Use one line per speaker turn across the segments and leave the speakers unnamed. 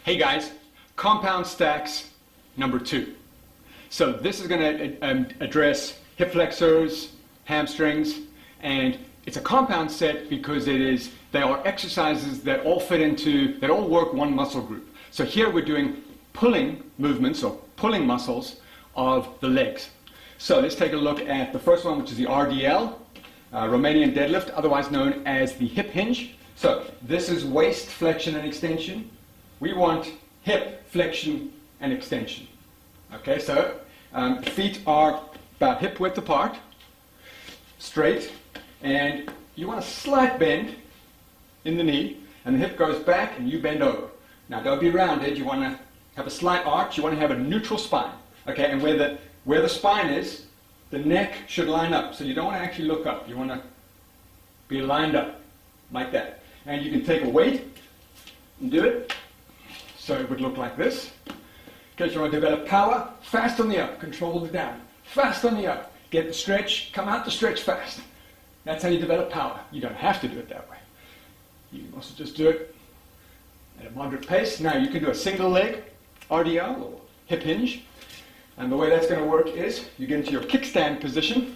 Hey guys, compound stacks number 2. So this is going to address hip flexors, hamstrings, and it's a compound set because they are exercises that all work one muscle group. So here we're doing pulling movements or pulling muscles of the legs. So let's take a look at the first one, which is the RDL, Romanian deadlift, otherwise known as the hip hinge. So this is waist flexion and extension. We want hip flexion and extension. Okay, so feet are about hip width apart, straight, and you want a slight bend in the knee, and the hip goes back and you bend over. Now don't be rounded, you want to have a slight arch, you want to have a neutral spine. Okay, and where the spine is, the neck should line up. So you don't want to actually look up, you want to be lined up, like that. And you can take a weight and do it. So it would look like this. Okay, so you want to develop power, fast on the up, control the down. Fast on the up, get the stretch, come out the stretch fast. That's how you develop power. You don't have to do it that way. You can also just do it at a moderate pace. Now you can do a single leg RDL or hip hinge. And the way that's going to work is you get into your kickstand position,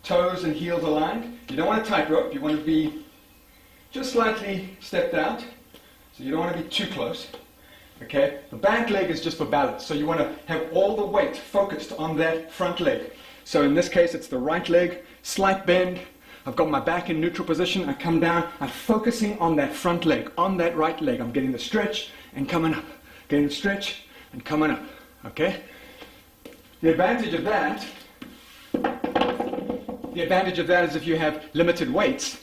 toes and heels aligned. You don't want to tightrope, you want to be just slightly stepped out. So you don't want to be too close. Okay? The back leg is just for balance. So you want to have all the weight focused on that front leg. So in this case, it's the right leg, slight bend. I've got my back in neutral position. I come down. I'm focusing on that front leg, on that right leg. I'm getting the stretch and coming up. Getting the stretch and coming up. Okay? The advantage of that is if you have limited weights,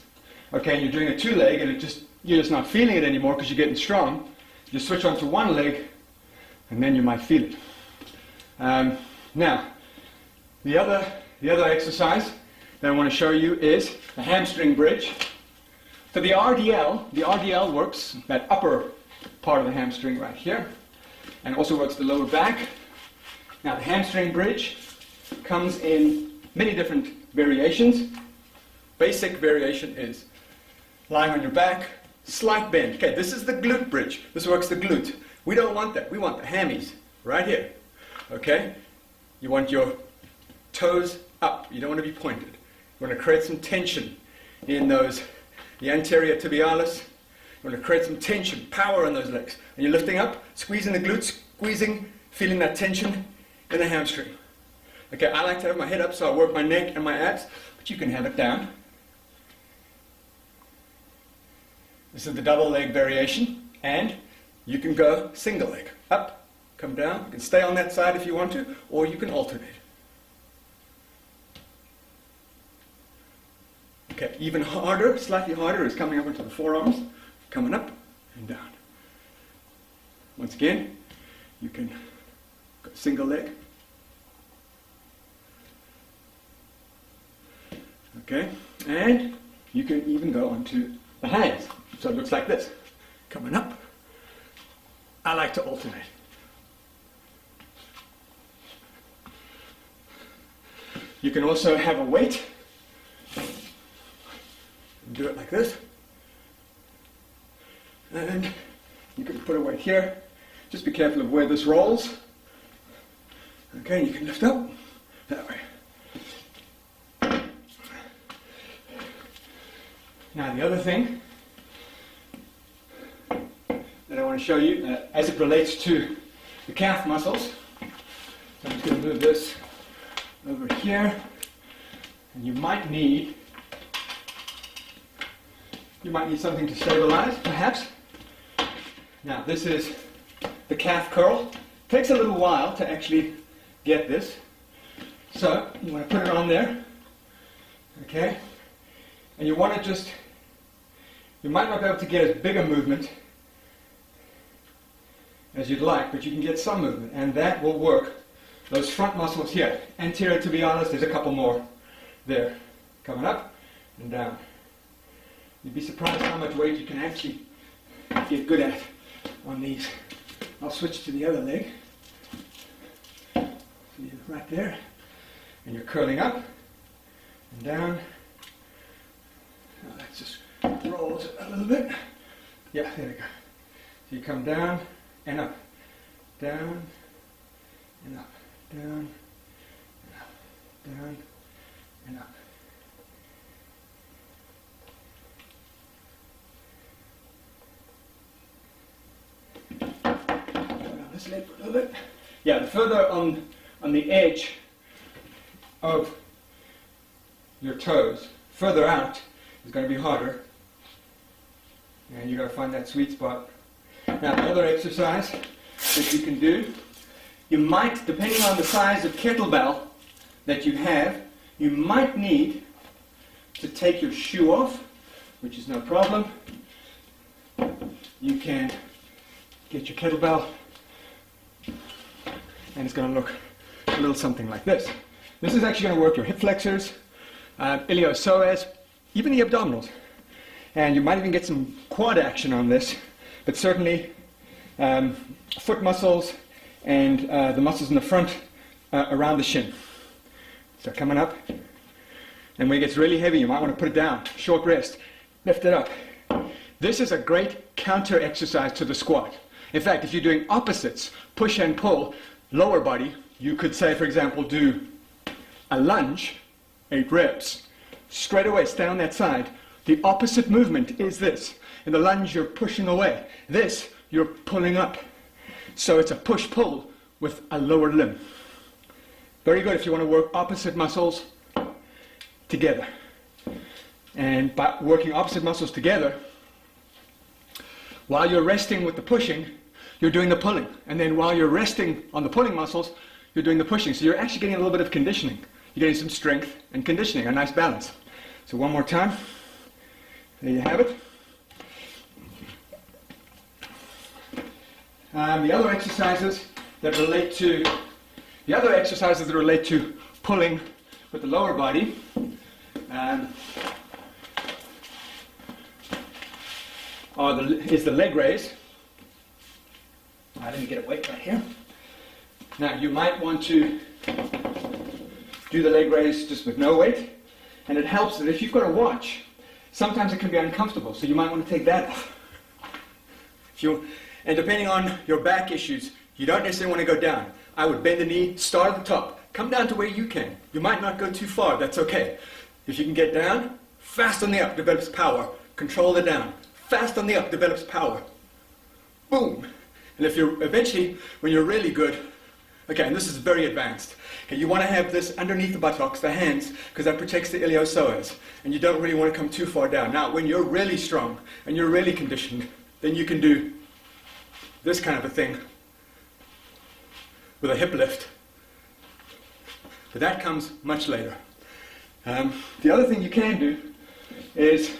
okay, and you're doing a 2-leg and you're just not feeling it anymore because you're getting strong, you switch on to 1 leg and then you might feel it. Now, the other exercise that I want to show you is the hamstring bridge. So the RDL works that upper part of the hamstring right here, and also works the lower back. Now the hamstring bridge comes in many different variations. Basic variation is lying on your back, slight bend. Okay, this is the glute bridge. This works the glute. We don't want that. We want the hammies right here. Okay? You want your toes up. You don't want to be pointed. You want to create some tension in the anterior tibialis. You want to create some tension, power in those legs. And you're lifting up, squeezing the glutes, squeezing, feeling that tension in the hamstring. Okay, I like to have my head up so I work my neck and my abs, but you can have it down. This is the double leg variation, and you can go single leg. Up, come down. You can stay on that side if you want to, or you can alternate. Okay, even harder, slightly harder is coming up into the forearms, coming up and down. Once again, you can go single leg. Okay, and you can even go onto the hands. So it looks like this, coming up. I like to alternate. You can also have a weight. Do it like this. And you can put a weight here. Just be careful of where this rolls. Okay, you can lift up that way. Now the other thing that I want to show you as it relates to the calf muscles. So I'm just going to move this over here, and you might need something to stabilize, perhaps. Now this is the calf curl. It takes a little while to actually get this. So you want to put it on there, okay? And you want to you might not be able to get as big a movement as you'd like, but you can get some movement, and that will work those front muscles here. Anterior tibialis, there's a couple more there. Coming up and down. You'd be surprised how much weight you can actually get good at on these. I'll switch to the other leg. See, right there. And you're curling up and down. Now that just rolls a little bit. Yeah, there we go. So you come down and up, down and up, down and up, down and up. This leg for a little bit. Yeah, the further on the edge of your toes, further out is going to be harder. And you've got to find that sweet spot. Now, the other exercise that you can do, you might, depending on the size of kettlebell that you have, you might need to take your shoe off, which is no problem. You can get your kettlebell, and it's going to look a little something like this. This is actually going to work your hip flexors, iliopsoas, even the abdominals. And you might even get some quad action on this, but certainly foot muscles and the muscles in the front around the shin. So coming up, and when it gets really heavy, you might want to put it down. Short rest, lift it up. This is a great counter exercise to the squat. In fact, if you're doing opposites, push and pull, lower body, you could say, for example, do a lunge, 8 reps. Straight away, stay on that side. The opposite movement is this. In the lunge, you're pushing away. This, you're pulling up. So it's a push-pull with a lower limb. Very good if you want to work opposite muscles together. And by working opposite muscles together, while you're resting with the pushing, you're doing the pulling. And then while you're resting on the pulling muscles, you're doing the pushing. So you're actually getting a little bit of conditioning. You're getting some strength and conditioning, a nice balance. So one more time. There you have it. The other exercises that relate to pulling with the lower body is the leg raise. Let me get a weight right here. Now you might want to do the leg raise just with no weight, and it helps that if you've got a watch, sometimes it can be uncomfortable, so you might want to take that off. And depending on your back issues, you don't necessarily want to go down. I would bend the knee, start at the top, come down to where you can. You might not go too far, that's okay. If you can get down, fast on the up develops power. Control the down. Fast on the up develops power. Boom. And if you're eventually, when you're really good, okay, and this is very advanced. Okay, you want to have this underneath the buttocks, the hands, because that protects the iliopsoas. And you don't really want to come too far down. Now, when you're really strong and you're really conditioned, then you can do this kind of a thing with a hip lift. But that comes much later. The other thing you can do is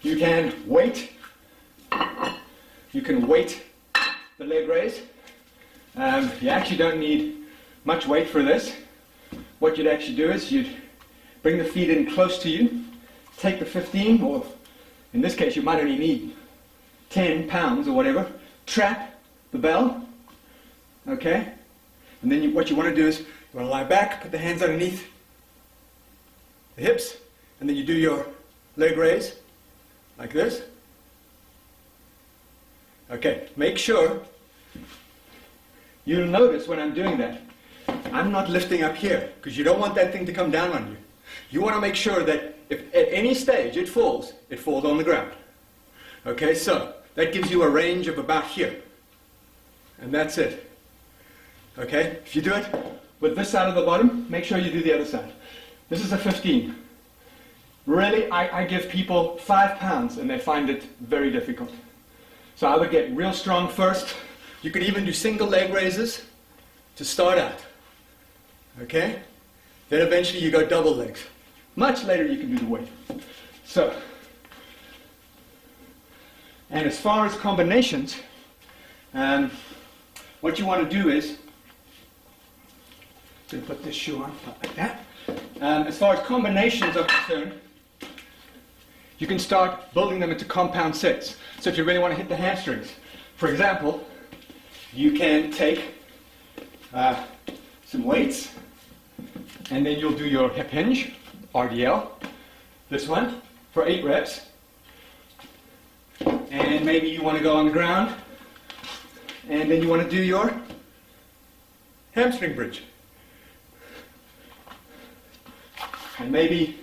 you can weight the leg raise. You actually don't need much weight for this. What you'd actually do is you'd bring the feet in close to you, take the 15, or in this case you might only need 10 pounds or whatever, trap the bell, okay? And then what you want to do is you want to lie back, put the hands underneath the hips, and then you do your leg raise like this. Okay, make sure you'll notice when I'm doing that, I'm not lifting up here, because you don't want that thing to come down on you. You want to make sure that if at any stage it falls on the ground. Okay, so that gives you a range of about here. And that's it. Okay, if you do it with this side of the bottom, make sure you do the other side. This is a 15. Really, I give people 5 pounds and they find it very difficult. So I would get real strong first. You could even do single leg raises to start out. Okay? Then eventually you go double legs. Much later you can do the weight. So, and as far as combinations, what you want to do is, I'm going to put this shoe on like that. As far as combinations are concerned, you can start building them into compound sets. So if you really want to hit the hamstrings, for example, you can take some weights, and then you'll do your hip hinge, RDL, this one, for 8 reps. And maybe you want to go on the ground, and then you want to do your hamstring bridge. And maybe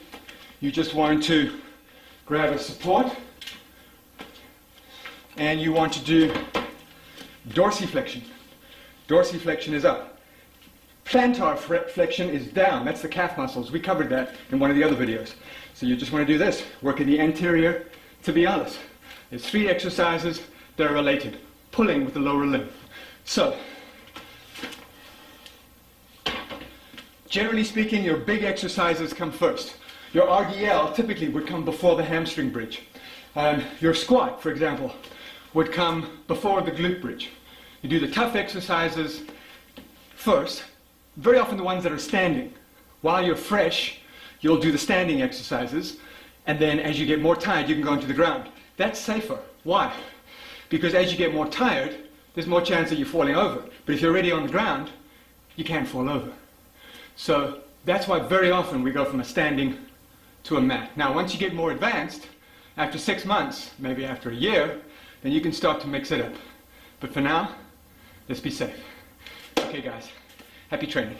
you just want to grab a support, and you want to do dorsiflexion. Dorsiflexion is up. Plantar flexion is down. That's the calf muscles. We covered that in one of the other videos. So you just want to do this, working the anterior tibialis. There's 3 exercises that are related. Pulling with the lower limb. So, generally speaking, your big exercises come first. Your RDL typically would come before the hamstring bridge. Your squat, for example, would come before the glute bridge. You do the tough exercises first, very often the ones that are standing. While you're fresh, you'll do the standing exercises, and then as you get more tired, you can go into the ground. That's safer. Why? Because as you get more tired, there's more chance that you're falling over. But if you're already on the ground, you can't fall over. So that's why very often we go from a standing to a mat. Now, once you get more advanced, after 6 months, maybe after a year, then you can start to mix it up. But for now, let's be safe. Okay, guys, happy training.